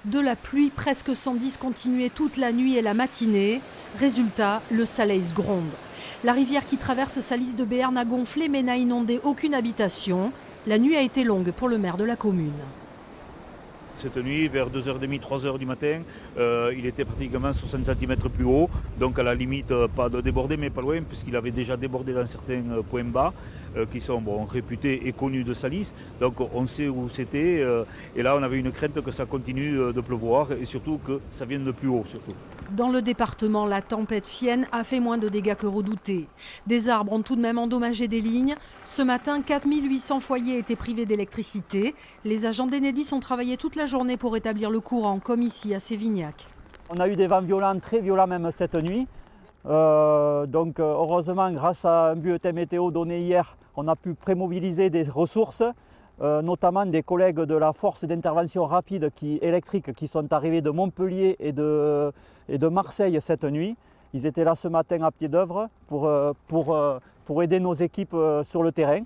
De la pluie, presque 110 continuait toute la nuit et la matinée. Résultat, le Saleis gronde. La rivière qui traverse Salis de Béarn a gonflé mais n'a inondé aucune habitation. La nuit a été longue pour le maire de la commune. Cette nuit, vers 2h30, 3h du matin, il était pratiquement 60 cm plus haut, donc à la limite pas de déborder, mais pas loin, puisqu'il avait déjà débordé dans certains points bas qui sont réputés et connus de Salis. Donc on sait où c'était, et là on avait une crainte que ça continue de pleuvoir et surtout que ça vienne de plus haut. Surtout. Dans le département, la tempête Fienne a fait moins de dégâts que redouté. Des arbres ont tout de même endommagé des lignes. Ce matin, 4800 foyers étaient privés d'électricité. Les agents d'Enedis ont travaillé toute la journée pour rétablir le courant, comme ici à Sévignac. On a eu des vents violents, très violents même cette nuit. Heureusement, grâce à un bulletin météo donné hier, on a pu prémobiliser des ressources, notamment des collègues de la force d'intervention rapide électrique qui sont arrivés de Montpellier et de Marseille cette nuit. Ils étaient là ce matin à pied d'œuvre pour aider nos équipes sur le terrain.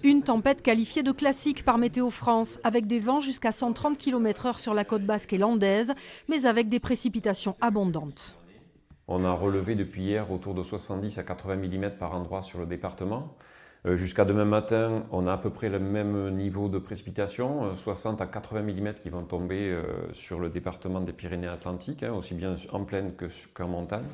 Une tempête qualifiée de classique par Météo France, avec des vents jusqu'à 130 km/h sur la côte basque et landaise, mais avec des précipitations abondantes. On a relevé depuis hier autour de 70 à 80 mm par endroit sur le département. Jusqu'à demain matin, on a à peu près le même niveau de précipitation, 60 à 80 mm qui vont tomber sur le département des Pyrénées-Atlantiques, aussi bien en plaine qu'en montagne.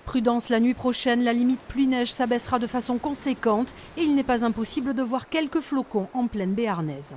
Prudence, la nuit prochaine, la limite pluie-neige s'abaissera de façon conséquente et il n'est pas impossible de voir quelques flocons en plaine béarnaise.